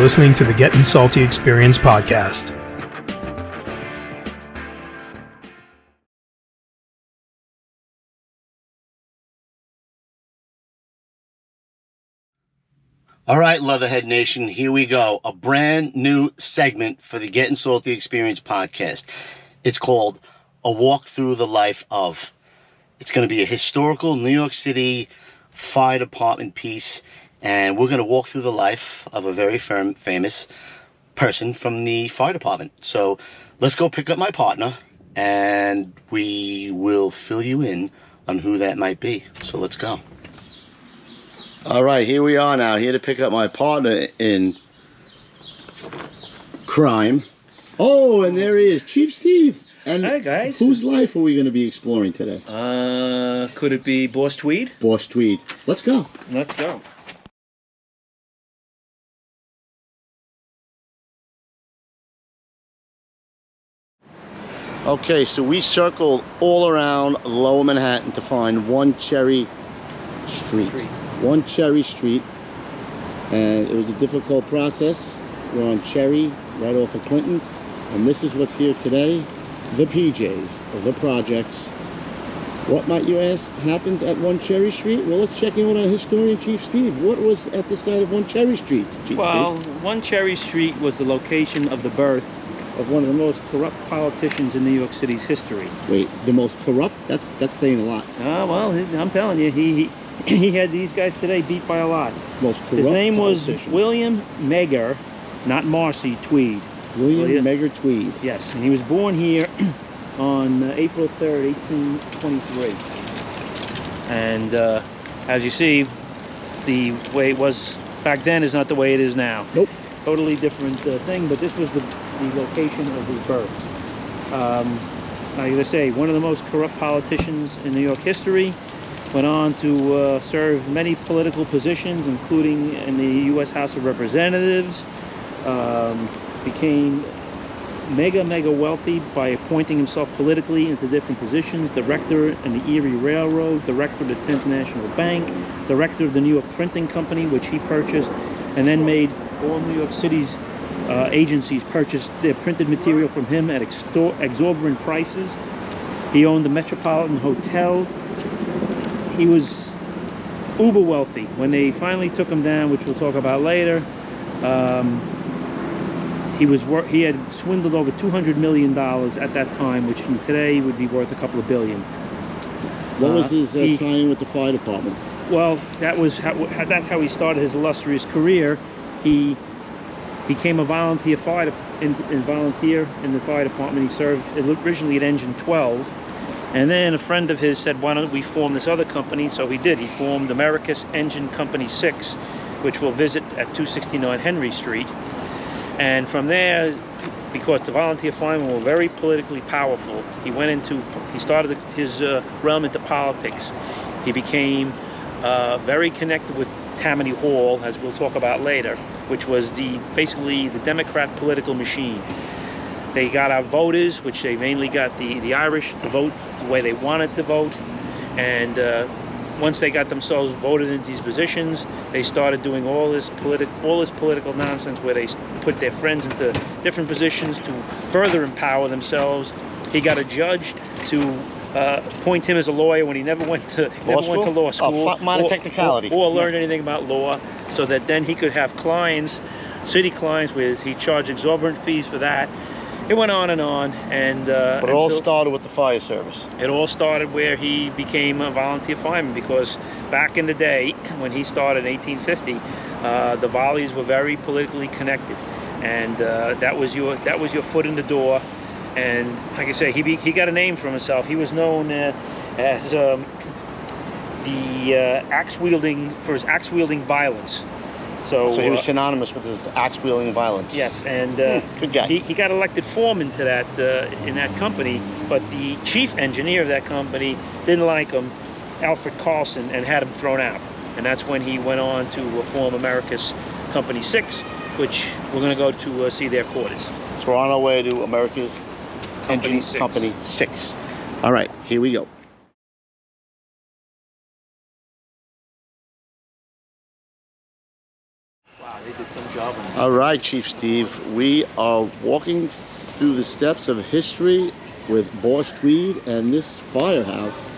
listening to the Gettin Salty Experience podcast. All right, Leatherhead Nation, here we go. A brand new segment for the Gettin Salty Experience podcast. It's called A Walk Through the Life of. It's going to be a historical New York City fire department piece, and we're going to walk through the life of a very famous person from the fire department. So let's go pick up my partner, and we will fill you in on who that might be. So let's go. All right, here we are now, here to pick up my partner in crime. Oh, and there he is, Chief Steve. And hi, guys. Whose life are we going to be exploring today? Could it be Boss Tweed? Boss Tweed. Let's go. Let's go. Okay, so we circled all around Lower Manhattan to find One Cherry Street. One Cherry Street, and it was a difficult process. We're on Cherry, right off of Clinton, and this is what's here today. The PJs, the projects. What might you ask happened at One Cherry Street? Well, let's check in with our historian, Chief Steve. What was at the side of One Cherry Street, Chief Steve? One Cherry Street was the location of the birth of one of the most corrupt politicians in New York City's history. Wait, the most corrupt? That's saying a lot. Well, I'm telling you, he had these guys today beat by a lot. Most corrupt His name politician. was William Megger, not Marcy Tweed. William Megger Tweed. Yes, and he was born here on April 3rd, 1823. And as you see, the way it was back then is not the way it is now. Nope. Totally different thing, but this was the location of his birth. Like I say, one of the most corrupt politicians in New York history. Went on to serve many political positions, including in the U.S. House of Representatives. Became mega wealthy by appointing himself politically into different positions. Director in the Erie Railroad, director of the 10th National Bank, director of the New York Printing Company, which he purchased, and then made all New York City's agencies purchase their printed material from him at exorbitant prices. He owned the Metropolitan Hotel. He was uber wealthy. When they finally took him down, which we'll talk about later, he had swindled over $200 million at that time, which today would be worth a couple of billion. What was his tie-in with the fire department? Well, that's how he started his illustrious career. He became a volunteer in the fire department. He served originally at Engine 12. And then a friend of his said, why don't we form this other company? So he did. He formed America's Engine Company 6, which we'll visit at 269 Henry Street. And from there, because the volunteer firemen were very politically powerful, he started his realm into politics. He became very connected with Tammany Hall, as we'll talk about later, which was basically the Democrat political machine. They got our voters, which they mainly got the Irish to vote the way they wanted to vote. And once they got themselves voted into these positions, they started doing all this political nonsense where they put their friends into different positions to further empower themselves. He got a judge to appoint him as a lawyer when he never went to law school. Minor technicality. Or learn anything about law, so that then he could have clients, city clients, where he charged exorbitant fees for that. It went on, and but it all started with the fire service. It all started where he became a volunteer fireman, because back in the day when he started in 1850, the volleys were very politically connected, and that was your foot in the door. And like I say, he got a name for himself. He was known as the his axe wielding violence. So he was synonymous with his axe-wielding violence. Yes, and good guy. He got elected foreman to that in that company, but the chief engineer of that company didn't like him, Alfred Carlson, and had him thrown out. And that's when he went on to form America's Company 6, which we're going to go to see their quarters. So we're on our way to America's Company 6. All right, here we go. Wow, they did some job problem. All right, Chief Steve. We are walking through the steps of history with Boss Tweed and this firehouse.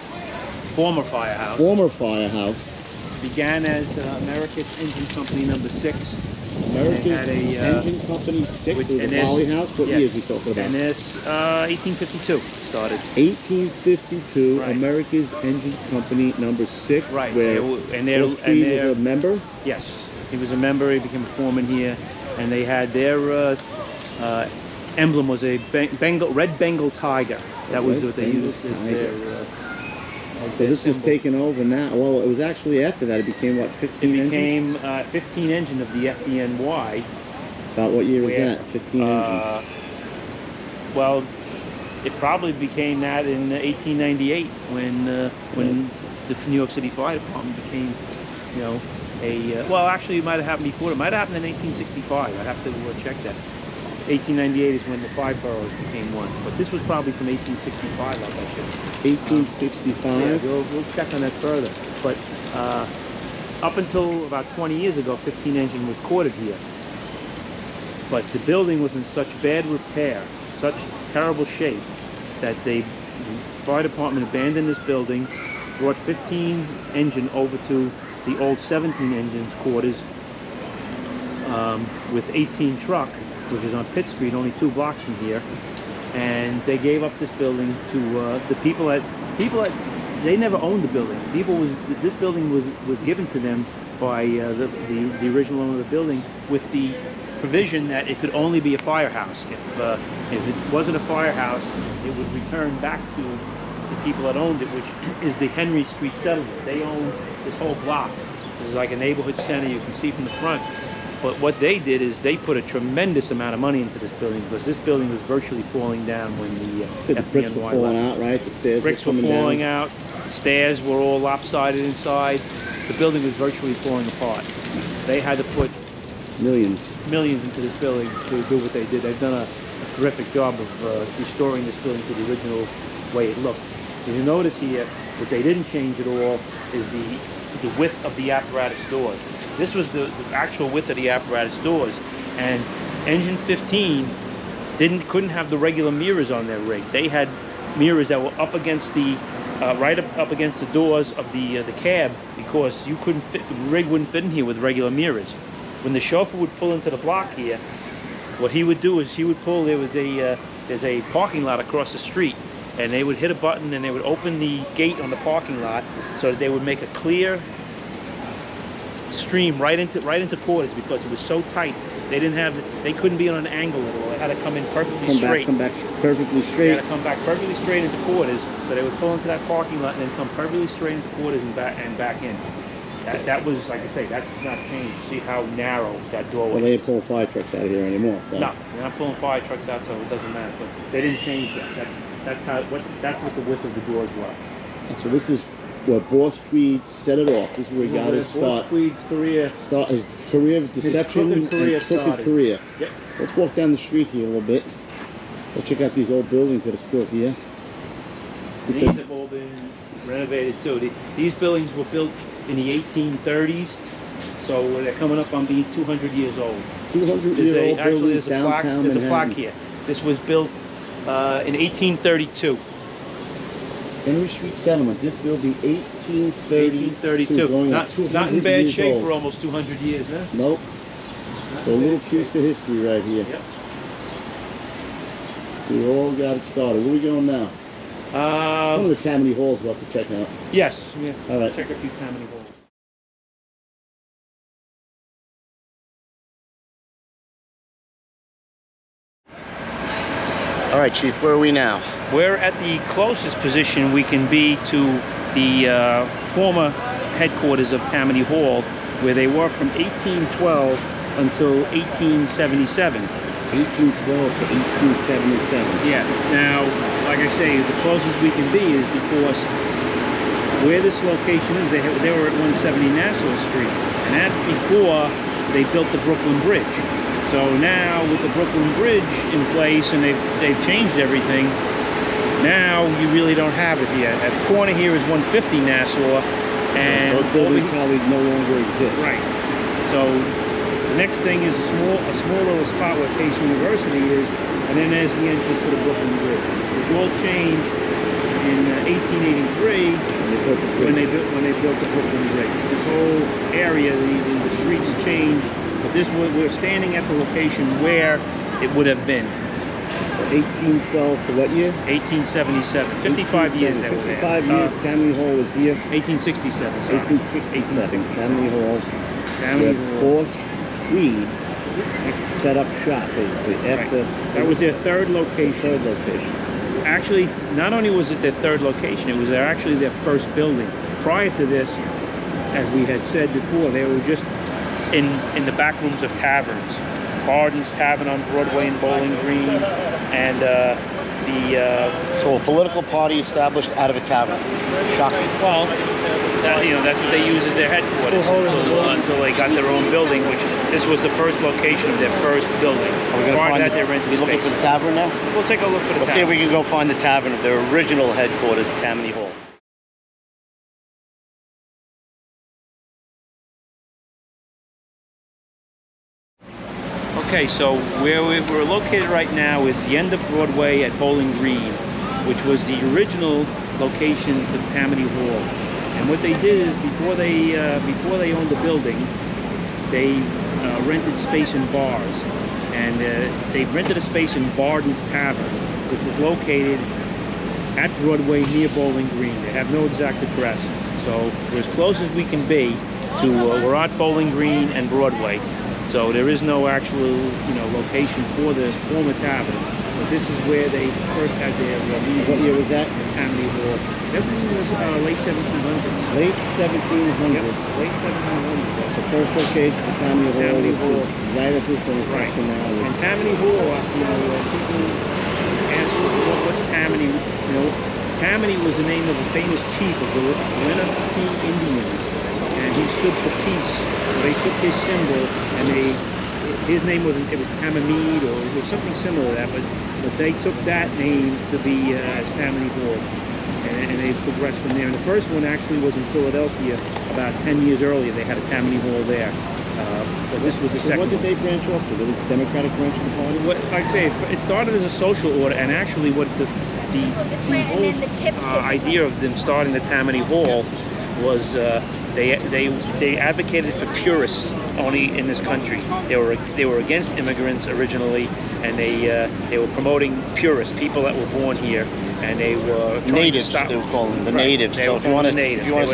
Former firehouse. Former firehouse. Began as America's Engine Company number 6. America's Engine Company 6. It was a Volley house. What years are we talking about? And this 1852 started. 1852. Right. America's Engine Company number 6. Right. Where Boss Tweed was a member. Yes, he was a member. He became a foreman here, and they had their emblem was a red Bengal tiger. That was what they used as their. So this was taken over now. Well, it was actually after that. It became what, 15 engines? It became 15 engine of the FDNY. About what year was that? 15 engine. Well, it probably became that in 1898 when the New York City Fire Department became, you know, well, actually, it might have happened before. It might have happened in 1865. I'd have to check that. 1898 is when the 5 boroughs became one, but this was probably from 1865, like I said. 1865? We'll check on that further. But up until about 20 years ago, 15 engine was quartered here. But the building was in such bad repair, such terrible shape, that the fire department abandoned this building, brought 15 engine over to the old 17 engines quarters with 18 truck, which is on Pitt Street, only 2 blocks from here, and they gave up this building to the people that they never owned the building. This building was given to them by the original owner of the building, with the provision that it could only be a firehouse. If it wasn't a firehouse, it would return back to the people that owned it, which is the Henry Street settlement. They own this whole block. This is like a neighborhood center. You can see from the front. But what they did is they put a tremendous amount of money into this building, because this building was virtually falling down when the the bricks were falling out, right? The stairs bricks were falling out. The stairs were all lopsided inside. The building was virtually falling apart. They had to put millions into this building to do what they did. They've done a terrific job of restoring this building to the original way it looked. If you notice here, what they didn't change at all is the width of the apparatus doors. This was the actual width of the apparatus doors, and engine 15 couldn't have the regular mirrors on their rig. They had mirrors that were up against the right up against the doors of the cab, because you couldn't fit, the rig wouldn't fit in here with regular mirrors. When the chauffeur would pull into the block here, what he would do is he would pull. There's a parking lot across the street, and they would hit a button and they would open the gate on the parking lot, so that they would make a clear stream right into quarters, because it was so tight. They couldn't be on an angle at all. They had to come in perfectly straight. Come back perfectly straight. They had to come back perfectly straight into quarters, so they would pull into that parking lot and then come perfectly straight into quarters and back in. That was, like I say, that's not changed. See how narrow that door was. Well, they ain't pulling fire trucks out of here anymore. So. No, they're not pulling fire trucks out, so it doesn't matter. But they didn't change that. That's what the width of the doors were. And so this is where Boss Tweed set it off. This is where he got his start. Boss Tweed's career. His career of deception and crooked career. Yep. So let's walk down the street here a little bit. We'll check out these old buildings that are still here. These have all been renovated too. These buildings were built in the 1830s, so they're coming up on being 200 years old. 200-year-old buildings downtown Manhattan. There's a plaque here. This was built in 1832. Henry Street Settlement. This building, 1832. Not in bad shape for almost 200 years, huh? Nope. So a little piece of history right here. Yep. We all got it started. Where are we going now? One of the Tammany Halls we'll have to check out. Yes. Yeah. All right. Check a few Tammany Halls. All right, Chief, where are we now? We're at the closest position we can be to the former headquarters of Tammany Hall, where they were from 1812 until 1877. 1812 to 1877. Yeah. Now, like I say, the closest we can be is because where this location is, they were at 170 Nassau Street, and that's before they built the Brooklyn Bridge. So now, with the Brooklyn Bridge in place, and they've changed everything, now you really don't have it here. At the corner here is 150 Nassau, and those buildings probably no longer exist. Right. So The next thing is a small little spot where Pace University is, and then there's the entrance to the Brooklyn Bridge, which all changed in 1883 when they built the Brooklyn Bridge. This whole area, the streets changed, but we're standing at the location where it would have been. 1812 to what year? 1877. 55 years they were there. 55 years, Tammany Hall was here. 1867, sorry. 1867, Tammany Hall. Tammany Hall. Boss Tweed set up shop, basically, after... Right. That was their third location. Actually, not only was it their third location, it was actually their first building. Prior to this, as we had said before, they were just in the back rooms of taverns. Barden's Tavern on Broadway and Bowling Green, and So a political party established out of a tavern. Shocking. well, that's what they use as their headquarters until they got their own building, which this was the first location of their first building. Are we going to find space. looking for the tavern now? We'll take a look for the Let's see if we can go find the tavern of their original headquarters, Tammany Hall. Okay, so where we're located right now is the end of Broadway at Bowling Green, which was the original location for Tammany Hall. And what they did is before they owned the building, they rented space in bars, and they rented a space in Barden's Tavern, which was located at Broadway near Bowling Green. They have no exact address, so we're as close as we can be to we're at Bowling Green and Broadway. So there is no actual, location for the former tavern, but this is where they first had their meeting. What year was that? Tammany Hall. Everything was late 1700s. Late 1700s. Yep, late 1700s. The first location for Tammany Hall, which is right at this intersection Right. now. And Tammany Hall, people ask, what's Tammany? Tammany was the name of a famous chief of the Lenape Indians, and he stood for peace. So they took his symbol, and his name was Tammany, or it was something similar to that, but they took that name to be as Tammany Hall, and they progressed from there. And the first one actually was in Philadelphia about 10 years earlier. They had a Tammany Hall there, but this was the second. What did they branch off to? There was a Democratic branch of the party? Like I say, it started as a social order, and actually what the whole idea of them starting the Tammany Hall was they advocated for purists only in this country. They were against immigrants originally, and they were promoting purists, people that were born here, and they were Natives, they were calling them, the natives. So if you want to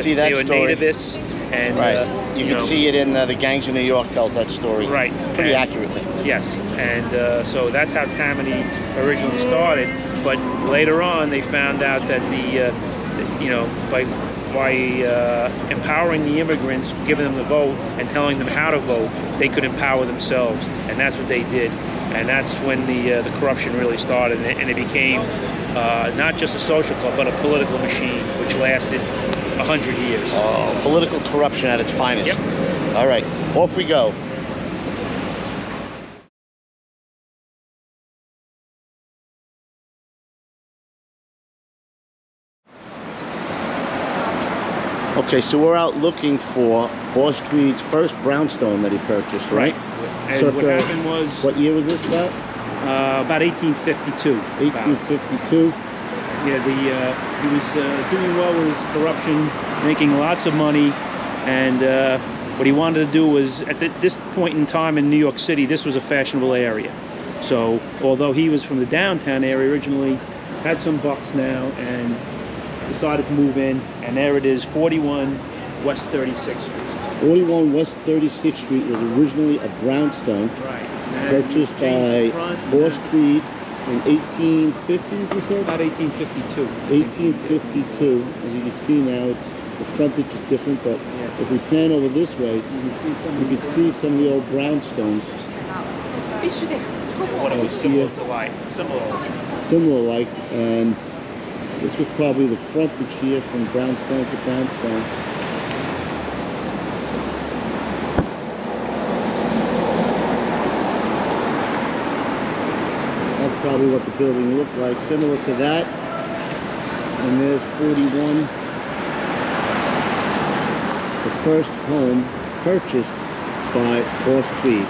see that story, they were nativists, and right. You can see it in the Gangs of New York tells that story. Right. Pretty accurately. Yes, and so that's how Tammany originally started. But later on, they found out that by empowering the immigrants, giving them the vote, and telling them how to vote, they could empower themselves, and that's what they did. And that's when the corruption really started, and it became not just a social club, but a political machine, which lasted 100 years. Oh, political corruption at its finest. Yep. All right, off we go. Okay, so we're out looking for Boss Tweed's first brownstone that he purchased, right? And Circa, what happened was... What year was this about? About 1852. 1852. Yeah, he was doing well with his corruption, making lots of money, and what he wanted to do was, at this point in time in New York City, this was a fashionable area. So, although he was from the downtown area originally, had some bucks now, and decided to move in, and there it is, 41 West 36th Street. 41 West 36th Street was originally a brownstone, Right. purchased by Boss Tweed in 1850s, you said? About 1852. 1852. As you can see now, the frontage is different, but if we pan over this way, you can see some of the old brownstones. What it was similar to like, similar like, and this was probably the frontage here from brownstone to brownstone. That's probably what the building looked like, similar to that. And there's 41, the first home purchased by Boss Tweed.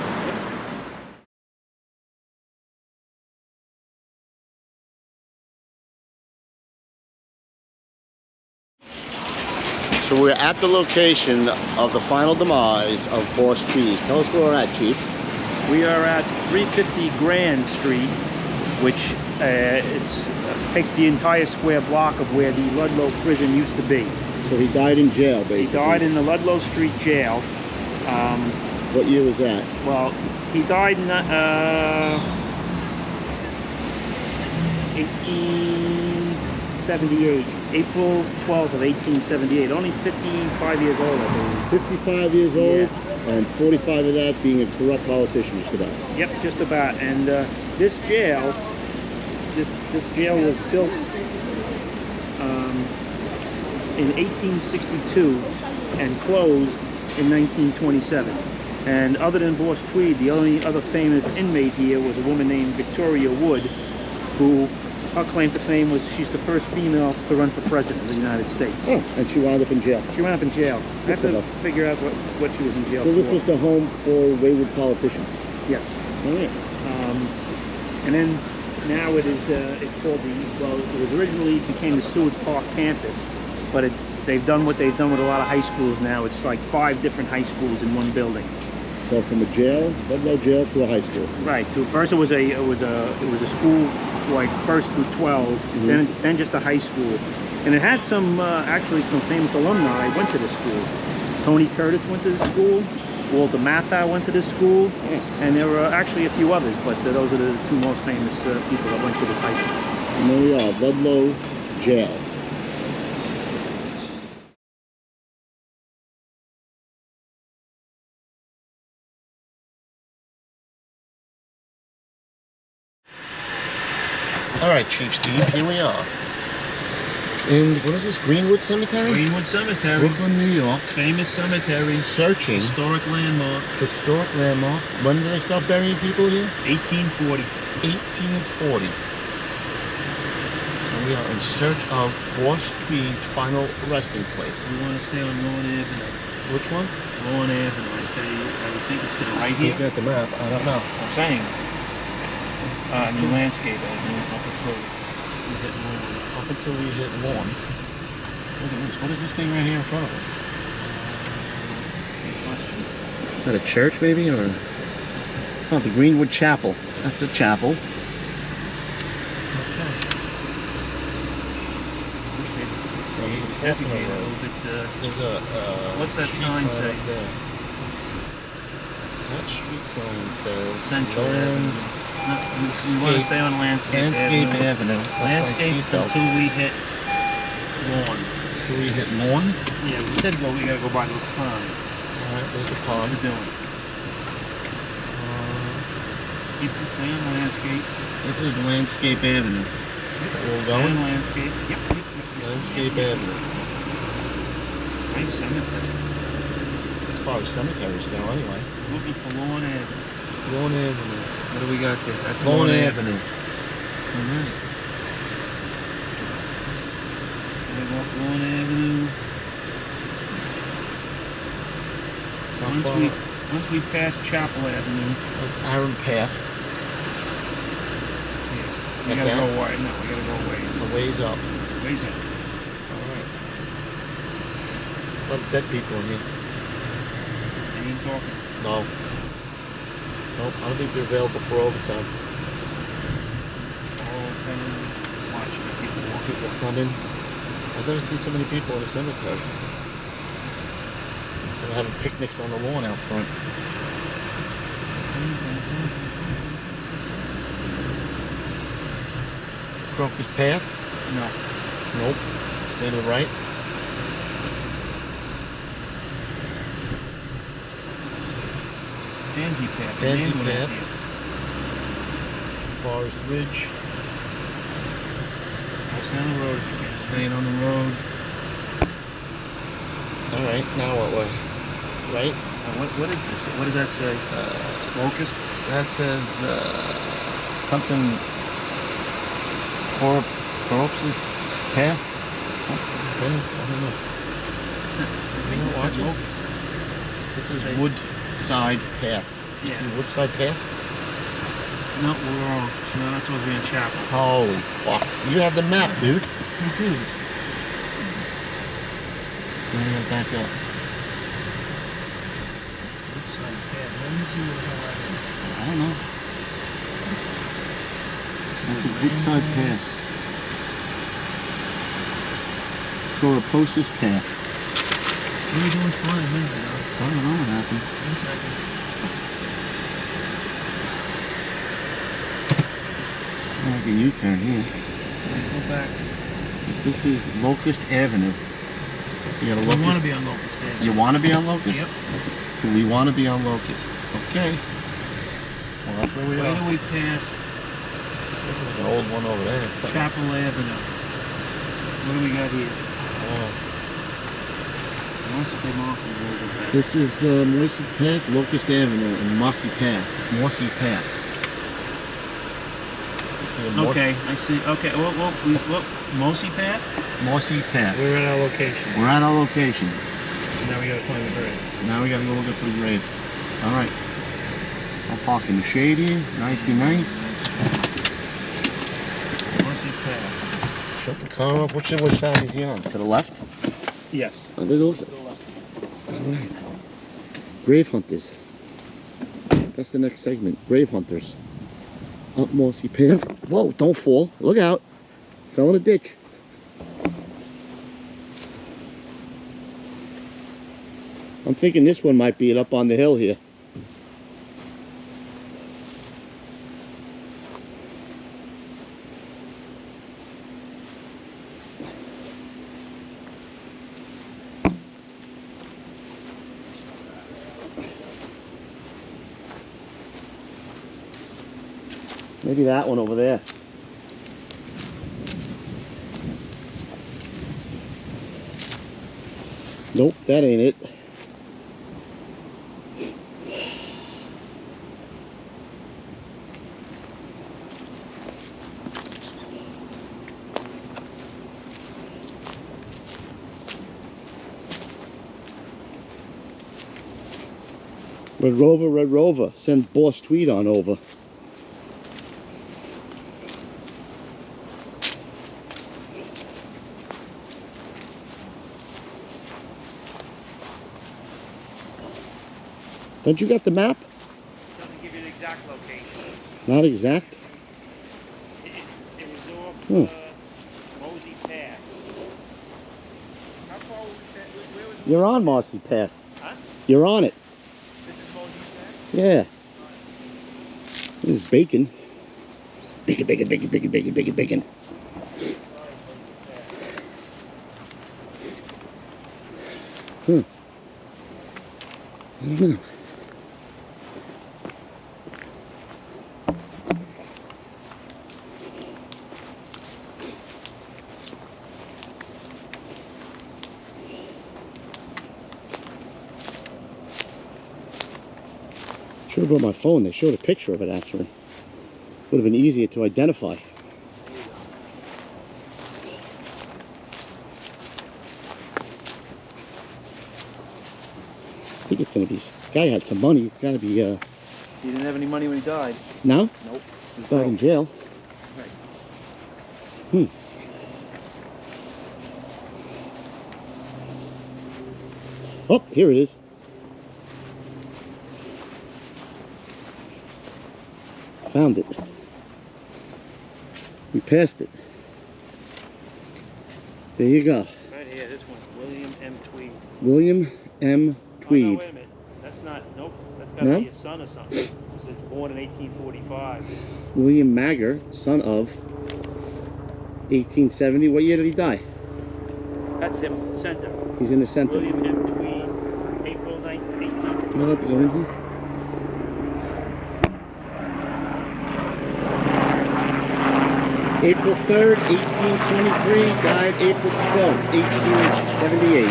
So we're at the location of the final demise of Boss Tweed. Tell us where we're at, Chief. We are at 350 Grand Street, which takes the entire square block of where the Ludlow prison used to be. So he died in jail, basically. He died in the Ludlow Street jail. What year was that? Well, he died in 1878, April 12th of 1878. Only 55 years old, I believe. 55 years old, Yeah. and 45 of that being a corrupt politician, just about. Yep, just about. And this jail was built in 1862 and closed in 1927. And other than Boss Tweed, the only other famous inmate here was a woman named Victoria Wood, who her claim to fame was she's the first female to run for president of the United States. Oh, and she wound up in jail. She wound up in jail. I have to enough. figure out what she was in jail So this for. was the home for wayward politicians. Yes. All right. And then now it is it's called it was originally became the Seward Park campus, but they've done what they've done with a lot of high schools now. It's like 5 different high schools in one building. So from a jail, Ludlow jail, to a high school. Right. So first it was a school like 1st through 12, then just a high school, and it had some actually some famous alumni went to this school. Tony Curtis went to this school. Walter Matthau went to this school, and there were actually a few others, but those are the 2 most famous people that went to this high school. And there we are, Ludlow jail. All right, Chief Steve, here we are. In, what is this, Greenwood Cemetery? Greenwood Cemetery, Brooklyn, New York. famous cemetery, Searching. historic landmark, Historic landmark. When did they start burying people here? 1840. 1840. And we are in search of Boss Tweed's final resting place. We want to stay on Lawn Avenue. Which one? Lawn Avenue. I would think it's to the right here. Looking at the map, I don't know. I'm saying. I mean landscape avenue up until we hit lawn. Up until we hit lawn. Look at this. What is this thing right here in front of us? Good question. Is that a church maybe? Or oh, the Greenwood Chapel. That's a chapel. Okay. There's a designated a little bit. There's a What's that street sign say? up there. That street sign says Central Land. Avenue. No, we want to stay on Landscape Avenue. That's Landscape my seatbelt. until we hit lawn. Until we hit lawn. Yeah, we said well, we gotta go by those ponds. Alright, there's the pond. What are doing? Keep saying landscape. This is Landscape Avenue. We're And going. landscape. Yep. Landscape Avenue. Nice cemetery. As far as cemeteries go, anyway. Looking for Lawn Avenue. Lawn Avenue. What do we got there? That's Lawn Avenue. Alright. Walk Lawn Avenue. How far? Once we pass Chapel Avenue, That's Aaron Path. yeah, we Like gotta that? go wide. No, we gotta go ways. A ways up. Ways in. Alright. A lot of dead people in here. They ain't talking. No. Nope, I don't think they're available for overtime. All kind of watching the people walk. People coming. I've never seen so many people in a cemetery. They're having picnics on the lawn out front. Crocus Path? No. Nope. Stay to the right. Pansy Path. Pansy Name Path. here. Forest Ridge. Pass down the road if you can. Staying on the road. Alright, now what way? Right? What is this? What does that say? Locust? That says something Corpses Path? Corpses Path? I don't know. I think You it not said watching? locust. This is Okay. Wood Woodside Path. You Yeah. see Woodside Path? No, we're wrong. No, that's supposed to be in Chapel. Holy fuck. You have the map, dude. I do. Now you gotta back up. Woodside Path. Let me see what the hell that is. I don't know. That's a Woodside Path. Go to Posters Path. What are you doing flying a minute ago? I don't know what happened. 1 second. Like a U-turn here. Go back. This is Locust Avenue. You got a We Locust. want to be on Locust Avenue. You want to be on Locust? Yep. Do we want to be on Locust? Okay. Well, that's where we Where do are. we pass This is an old one over there. It's Chapel Avenue? What do we got here? What's the mark? This is Mossy Path, Locust Avenue, and Mossy Path. Mossy Path. You see a Okay, I see. Okay, well, Mossy Path? Mossy Path. We're at our location. We're at our location. Now we gotta find the grave. Now we gotta go looking for the grave. All right. I'll park in the shade here. Nicey nice. Mossy Path. Shut the car off. Which side is he on? To the left? Yes. There's also. Alright. Grave Hunters. That's the next segment. Grave Hunters. Up Mossy Path. Whoa, don't fall. Look out. Fell in a ditch. I'm thinking this one might be it up on the hill here. Maybe that one over there. Nope, that ain't it. Red Rover, send Boss Tweed on over. Don't you got the map? Doesn't give you the exact location. Not exact? It was off Mossy Path. How far was that? Where was You're on Mossy Path. Huh? You're on it. This is Mossy Path? Yeah. This is bacon. Bacon, bacon, bacon, bacon, bacon, bacon, bacon. Huh. I don't know. Should have brought my phone. They showed a picture of it actually. Would have been easier to identify. I think it's going to be, this guy had some money. It's got to be, He didn't have any money when he died. no? Nope. He's died in jail. Right. Oh, here it is. Found it. We passed it. There you go. Right here, this one. William M. Tweed. William M. Tweed. Oh, no, wait a minute. That's not, nope. That's got to No? be his son or something. It says born in 1845. William Magger, son of 1870. What year did he die? That's him, center. He's in the center. William M. Tweed, April 9th, 18. Am I allowed to go in here? April 3rd, 1823, died April 12th, 1878.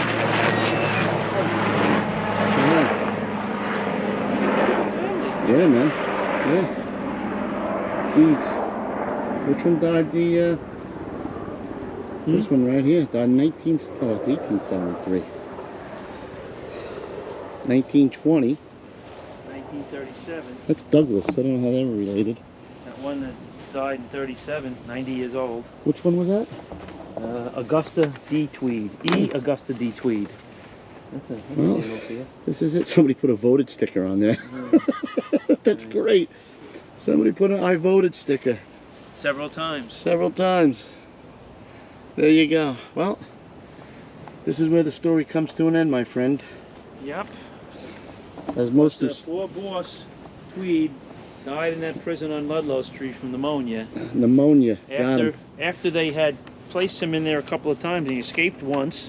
Yeah. Yeah, man. Yeah. Tweeds. Which one died the, this one right here, died in it's 1873. 1920, 1937. That's Douglas. I don't know how they were related. That one that died in 37, 90 years old. Which one was that? Augusta D. Tweed. E. Augusta D. Tweed. That's a Well, deal for you. This is it. Somebody put a voted sticker on there. That's great. Somebody put an I voted sticker. Several times. Several times. There you go. Well, this is where the story comes to an end, my friend. Yep. As most The of poor boss, Tweed, died in that prison on Ludlow Street from pneumonia. pneumonia got him. After they had placed him in there a couple of times, and he escaped once.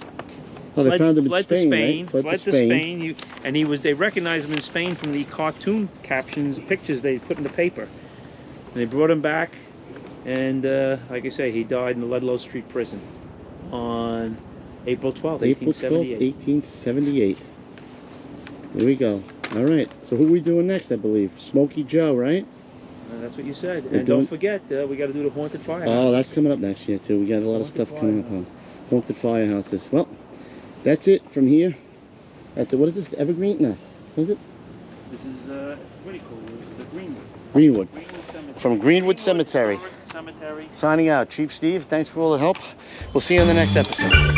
Oh, they found him in fled Spain, to Spain, right? Fled to Spain. They recognized him in Spain from the cartoon captions, pictures they put in the paper. And they brought him back, and like I say, he died in the Ludlow Street prison on April 12th, April 12th, 1878. 1878. There we go. All right. So who are we doing next, I believe? Smokey Joe, right? That's what you said. We're And doing- don't forget, we got to do the Haunted Firehouse. Oh, that's coming up next year, too. We got a lot of Haunted stuff coming up Firehouse. on Haunted Firehouses. Well, that's it from here. At the, what is this? Evergreen? No. What is it? This is, what do you call it? The Greenwood. Greenwood. Greenwood Cemetery. From Greenwood Cemetery. Historic Cemetery. Signing out. Chief Steve, thanks for all the help. We'll see you in the next episode.